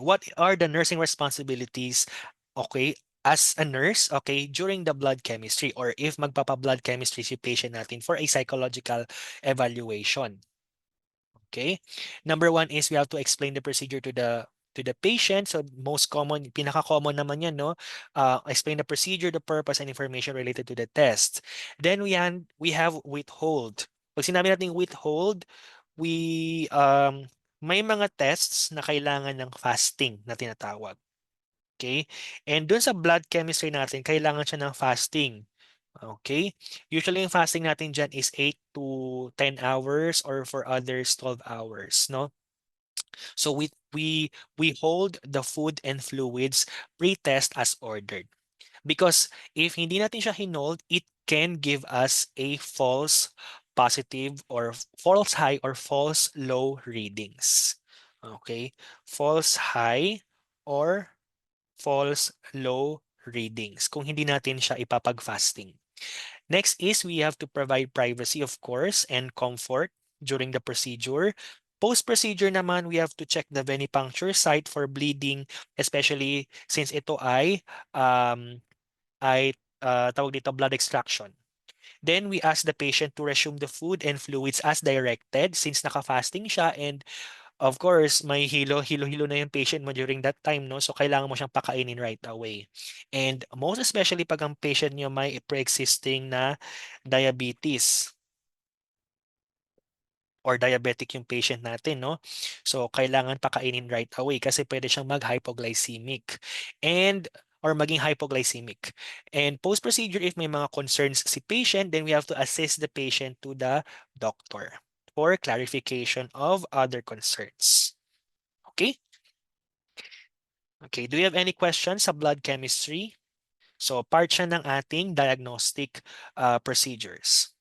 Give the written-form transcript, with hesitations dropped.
what are the nursing responsibilities, okay, as a nurse, okay, during the blood chemistry or if magpapa-blood chemistry si patient natin for a psychological evaluation. Okay? Number one is we have to explain the procedure to the patient. So most common, pinaka-common naman yan, no? Explain the procedure, the purpose, and information related to the test. Then we have withhold. Pag sinabi natin withhold, we may mga tests na kailangan ng fasting na tinatawag. Okay? And dun sa blood chemistry natin, kailangan siya ng fasting. Okay? Usually yung fasting natin dyan is 8 to 10 hours or for others 12 hours, no? So we hold the food and fluids pre-test as ordered. Because if hindi natin siya hinold, it can give us a false positive or false high or false low readings. Okay? False high or false low readings kung hindi natin siya ipapag-fasting. Next is we have to provide privacy, of course, and comfort during the procedure. Post-procedure naman, we have to check the venipuncture site for bleeding, especially since ito um, tawag dito blood extraction. Then we ask the patient to resume the food and fluids as directed since naka-fasting siya, and of course, may hilo-hilo na yung patient mo during that time, no? So, kailangan mo siyang pakainin right away. And most especially pag ang patient niyo may pre-existing na diabetes or diabetic yung patient natin, no? So, kailangan pakainin right away kasi pwede siyang mag-hypoglycemic and or maging hypoglycemic. And post-procedure, if may mga concerns si patient, then we have to assist the patient to the doctor for clarification of other concerns. Okay? Okay, do you have any questions sa blood chemistry? So, part siya ng ating diagnostic procedures.